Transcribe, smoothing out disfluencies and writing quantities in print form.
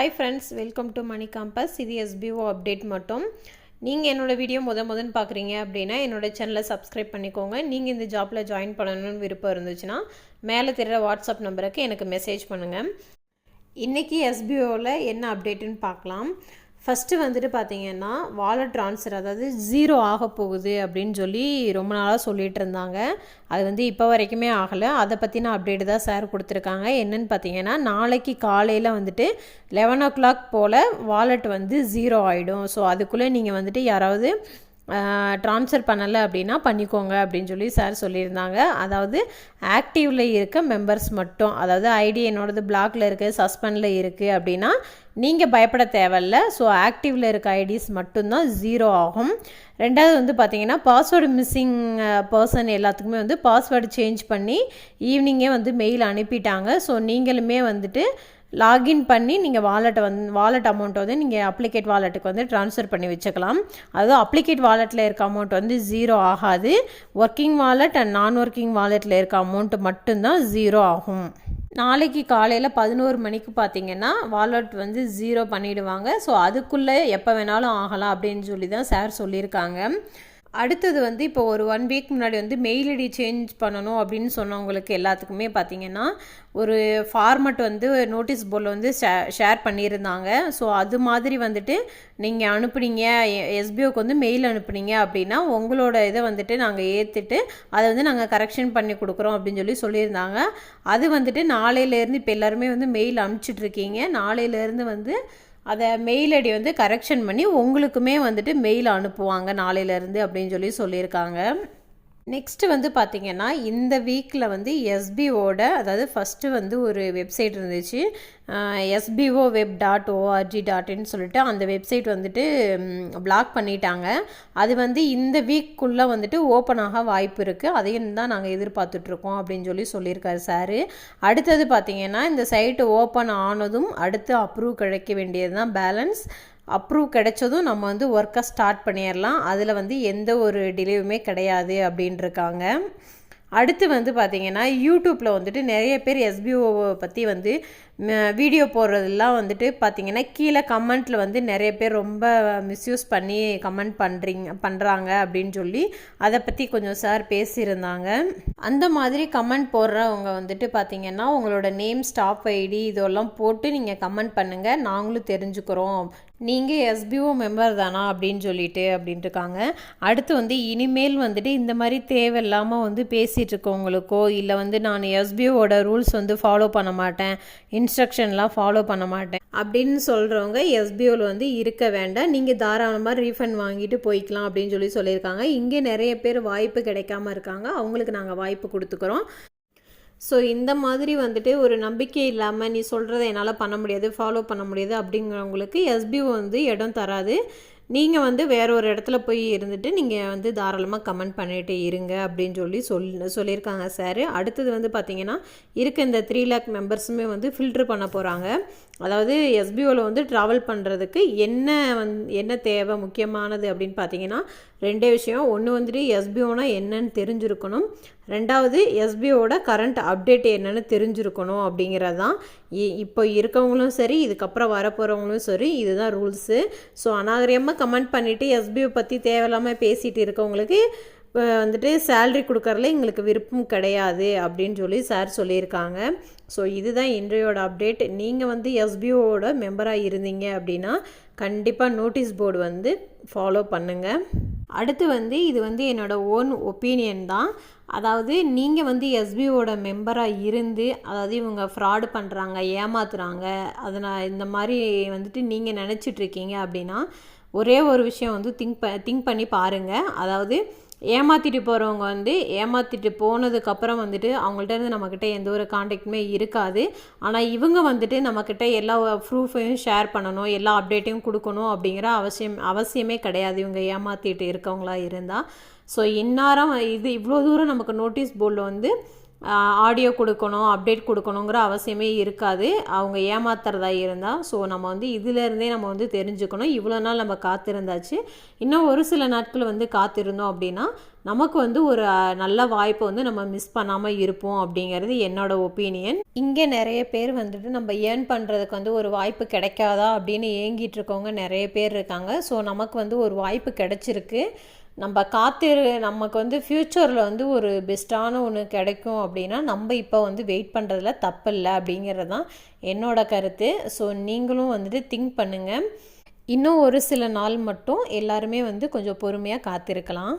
Hi friends, welcome to Money Compass. இது SBO update மட்டும். நீங்கள் என்னோட வீடியோ முதன் பார்க்குறீங்க அப்படின்னா என்னோட சேனலை சப்ஸ்கிரைப் பண்ணிக்கோங்க. நீங்கள் இந்த ஜாப்பில் ஜாயின் பண்ணணும்னு விருப்பம் இருந்துச்சுன்னா மேலே தெரிகிற வாட்ஸ்அப் நம்பருக்கு எனக்கு மெசேஜ் பண்ணுங்கள். இன்றைக்கி SBOவில் என்ன அப்டேட்டுன்னு பார்க்கலாம். ஃபஸ்ட்டு வந்துட்டு பார்த்திங்கன்னா வாலெட் ட்ரான்ஸ்ஃபர் அதாவது 0 ஆக போகுது அப்படின்னு சொல்லி ரொம்ப நாளாக சொல்லிகிட்டு இருந்தாங்க. அது வந்து இப்போ வரைக்குமே ஆகலை. அதை பற்றின அப்டேட்டு தான் சார் கொடுத்துருக்காங்க. என்னென்னு பார்த்தீங்கன்னா நாளைக்கு காலையில் வந்துட்டு 11 o'clock போல் வாலெட் வந்து 0 ஆகிடும். ஸோ அதுக்குள்ளே நீங்கள் வந்துட்டு யாராவது ட்ரான்ஸ்ஃபர் பண்ணலை அப்படின்னா பண்ணிக்கோங்க அப்படின்னு சொல்லி சார் சொல்லியிருந்தாங்க. அதாவது ஆக்டிவில் இருக்க மெம்பர்ஸ் மட்டும், அதாவது ஐடி என்னோடது பிளாக்ல இருக்குது, சஸ்பெண்டில் இருக்குது அப்படின்னா நீங்கள் பயப்பட தேவையில்ல. ஸோ ஆக்டிவில் இருக்க ஐடிஸ் மட்டும்தான் 0 ஆகும். ரெண்டாவது வந்து பார்த்திங்கன்னா பாஸ்வேர்டு மிஸ்ஸிங் பர்சன் எல்லாத்துக்குமே வந்து பாஸ்வேர்டு சேஞ்ச் பண்ணி ஈவினிங்கே வந்து மெயில் அனுப்பிட்டாங்க. ஸோ நீங்களுமே வந்துட்டு லாகின் பண்ணி நீங்கள் வாலெட் அமௌண்ட் வந்து நீங்கள் அப்ளிகேட் வாலெட்டுக்கு வந்து ட்ரான்ஸ்ஃபர் பண்ணி வச்சுக்கலாம். அதாவது அப்ளிகேட் வாலெட்டில் இருக்க அமௌண்ட் வந்து 0 ஆகாது. ஒர்க்கிங் வாலெட் அண்ட் நான் ஒர்க்கிங் வாலெட்டில் இருக்க அமௌண்ட் மட்டும்தான் 0 ஆகும். நாளைக்கு காலையில் 11 மணிக்கு பார்த்தீங்கன்னா வாலெட் வந்து 0 பண்ணிவிடுவாங்க. ஸோ அதுக்குள்ளே எப்போ வேணாலும் ஆகலாம் அப்படின்னு சொல்லி தான் சார் சொல்லியிருக்காங்க. அடுத்தது வந்து இப்போ ஒரு 1 வீக் முன்னாடி வந்து மெயில் ஐடி சேஞ்ச் பண்ணணும் அப்படின்னு சொன்னவங்களுக்கு எல்லாத்துக்குமே பார்த்திங்கன்னா ஒரு ஃபார்மட் வந்து நோட்டீஸ் போர்டில் வந்து ஷேர் பண்ணியிருந்தாங்க. ஸோ அது மாதிரி வந்துட்டு நீங்கள் அனுப்புனீங்க, SBOக்கு வந்து மெயில் அனுப்புனீங்க அப்படின்னா உங்களோட இதை வந்துட்டு நாங்கள் ஏற்றுட்டு அதை வந்து நாங்கள் கரெக்ஷன் பண்ணி கொடுக்குறோம் அப்படின்னு சொல்லி சொல்லியிருந்தாங்க. அது வந்துட்டு நாளையிலேருந்து இப்போ எல்லாருமே வந்து மெயில் அனுப்பிச்சிட்ருக்கீங்க. நாளையிலேருந்து வந்து அதை மெயில் ஐடி வந்து கரெக்ஷன் பண்ணி உங்களுக்குமே வந்துட்டு மெயில் அனுப்புவாங்க நாளையிலேருந்து அப்படின்னு சொல்லி சொல்லியிருக்காங்க. நெக்ஸ்ட்டு வந்து பார்த்திங்கன்னா இந்த வீக்கில் வந்து SBOட அதாவது ஃபஸ்ட்டு வந்து ஒரு வெப்சைட் இருந்துச்சு, sboweb.org.in சொல்லிட்டு அந்த வெப்சைட் வந்துட்டு பிளாக் பண்ணிட்டாங்க. அது வந்து இந்த வீக்குள்ளே வந்துட்டு ஓப்பன் ஆக வாய்ப்பு இருக்குது. அதையும் தான் நாங்கள் எதிர்பார்த்துட்ருக்கோம் அப்படின்னு சொல்லி சொல்லியிருக்காரு சார். அடுத்தது பார்த்திங்கன்னா இந்த சைட்டு ஓப்பன் ஆனதும் அடுத்து அப்ரூவ் கிடைக்க வேண்டியது தான் பேலன்ஸ். அப்ரூவ் கிடைச்சதும் நம்ம வந்து ஒர்க்கை ஸ்டார்ட் பண்ணிடலாம். அதில் வந்து எந்த ஒரு டிலேவுமே கிடையாது அப்படின்ட்டுருக்காங்க. அடுத்து வந்து பார்த்திங்கன்னா யூடியூப்பில் வந்துட்டு நிறைய பேர் SBOவை பற்றி வந்து வீடியோ போடுறதெல்லாம் வந்துட்டு பார்த்திங்கன்னா கீழே கமெண்ட்டில் வந்து நிறைய பேர் ரொம்ப மிஸ்யூஸ் பண்ணி கமெண்ட் பண்ணுறாங்க அப்படின்னு சொல்லி அதை பற்றி கொஞ்சம் சார் பேசியிருந்தாங்க. அந்த மாதிரி கமெண்ட் போடுறவங்க வந்துட்டு பார்த்திங்கன்னா உங்களோட நேம், ஸ்டாப் ஐடி இதெல்லாம் போட்டு நீங்கள் கமெண்ட் பண்ணுங்கள், நாங்களும் தெரிஞ்சுக்கிறோம் நீங்கள் SBO மெம்பர் தானா அப்படின்னு சொல்லிட்டு அப்படின்ட்டுருக்காங்க. அடுத்து வந்து இனிமேல் வந்துட்டு இந்த மாதிரி தேவையில்லாமல் வந்து பேசிகிட்டு இருக்கவங்களுக்கோ இல்லை வந்து நான் SBOவோட ரூல்ஸ் வந்து ஃபாலோ பண்ண மாட்டேன், இன்ஸ்ட்ரக்ஷன்லாம் ஃபாலோ பண்ண மாட்டேன் அப்படின்னு சொல்கிறவங்க SBOவில் வந்து இருக்க வேண்டாம். நீங்கள் தாராளமாக ரீஃபண்ட் வாங்கிட்டு போய்க்கலாம் அப்படின்னு சொல்லி சொல்லியிருக்காங்க. இங்கே நிறைய பேர் வாய்ப்பு கிடைக்காம இருக்காங்க, அவங்களுக்கு நாங்கள் வாய்ப்பு கொடுத்துக்கிறோம். ஸோ இந்த மாதிரி வந்துட்டு ஒரு நம்பிக்கை இல்லாமல் நீ சொல்கிறத என்னால் பண்ண முடியாது, ஃபாலோ பண்ண முடியாது அப்படிங்கிறவங்களுக்கு SBO வந்து இடம் தராது. நீங்கள் வந்து வேற ஒரு இடத்துல போய் இருந்துட்டு நீங்கள் வந்து தாராளமாக கமெண்ட் பண்ணிட்டு இருங்க அப்படின்னு சொல்லியிருக்காங்க சார். அடுத்தது வந்து பார்த்திங்கன்னா இருக்க இந்த 3 lakh மெம்பர்ஸுமே வந்து ஃபில்ட்ரு பண்ண போகிறாங்க. அதாவது SBOவில் வந்து ட்ராவல் பண்ணுறதுக்கு என்ன தேவை முக்கியமானது அப்படின்னு பார்த்தீங்கன்னா 2 விஷயம். ஒன்று வந்துட்டு SBOனா என்னன்னு தெரிஞ்சிருக்கணும். ரெண்டாவது SBOவோட கரண்ட் அப்டேட் என்னென்னு தெரிஞ்சிருக்கணும் அப்படிங்கிறது தான். இப்போ இருக்கவங்களும் சரி, இதுக்கப்புறம் வரப்போகிறவங்களும் சரி, இதுதான் ரூல்ஸு. ஸோ அநாகரிகமாக கமெண்ட் பண்ணிவிட்டு SBO பற்றி தேவையில்லாமல் பேசிகிட்டு இருக்கவங்களுக்கு வந்துட்டு சேல்ரி கொடுக்கறதுல எங்களுக்கு விருப்பம் கிடையாது அப்படின்னு சொல்லி சார் சொல்லியிருக்காங்க. ஸோ இதுதான் இன்றையோட அப்டேட். நீங்கள் வந்து SBOவோட மெம்பராக இருந்தீங்க அப்படின்னா கண்டிப்பாக நோட்டீஸ் போர்டு வந்து ஃபாலோ பண்ணுங்கள். அடுத்து வந்து இது வந்து என்னோடய ஓன் ஒப்பீனியன் தான். அதாவது நீங்கள் வந்து SBOவோட மெம்பராக இருந்து அதாவது இவங்க ஃப்ராடு பண்ணுறாங்க, ஏமாத்துறாங்க, அதனால் இந்த மாதிரி வந்துட்டு நீங்கள் நினச்சிட்ருக்கீங்க அப்படின்னா ஒரே ஒரு விஷயம் வந்து திங்க் பண்ணி பாருங்கள். அதாவது ஏமாற்றிட்டு போகிறவங்க வந்து ஏமாற்றிட்டு போனதுக்கப்புறம் வந்துட்டு அவங்கள்ட்ட இருந்து நம்மக்கிட்ட எந்த ஒரு கான்டாக்டுமே இருக்காது. ஆனால் இவங்க வந்துட்டு நம்மக்கிட்ட எல்லா ப்ரூஃபையும் ஷேர் பண்ணணும், எல்லா அப்டேட்டையும் கொடுக்கணும் அப்படிங்கிற அவசியமே கிடையாது இவங்க ஏமாற்றிட்டு இருக்கவங்களா இருந்தால். ஸோ இந்நேரம் இவ்வளோ தூரம் நமக்கு நோட்டீஸ் போர்டில் வந்து ஆடியோ கொடுக்கணும், அப்டேட் கொடுக்கணுங்கிற அவசியமே இருக்காது அவங்க ஏமாத்துறதா இருந்தால். ஸோ நம்ம வந்து இதிலேருந்தே நம்ம வந்து தெரிஞ்சுக்கணும். இவ்வளோ நாள் நம்ம காத்திருந்தாச்சு, இன்னும் ஒரு சில நாட்கள் வந்து காத்திருந்தோம் அப்படின்னா நமக்கு வந்து ஒரு நல்ல வாய்ப்பை வந்து நம்ம மிஸ் பண்ணாமல் இருப்போம் அப்படிங்கிறது என்னோடய ஒப்பீனியன். இங்கே நிறைய பேர் வந்துட்டு நம்ம ஏர்ன் பண்ணுறதுக்கு வந்து ஒரு வாய்ப்பு கிடைக்காதா அப்படின்னு ஏங்கிட்டு இருக்கவங்க நிறைய பேர் இருக்காங்க. ஸோ நமக்கு வந்து ஒரு வாய்ப்பு கிடைச்சிருக்கு. நம்ம நமக்கு வந்து ஃப்யூச்சரில் வந்து ஒரு பெஸ்ட்டான ஒன்று கிடைக்கும் அப்படின்னா நம்ம இப்போ வந்து வெயிட் பண்ணுறதுல தப்பில்லை அப்படிங்கிறது தான் என்னோடய கருத்து. ஸோ நீங்களும் வந்துட்டு திங்க் பண்ணுங்கள். இன்னும் ஒரு சில நாள் மட்டும் எல்லாருமே வந்து கொஞ்சம் பொறுமையாக காத்திருக்கலாம்.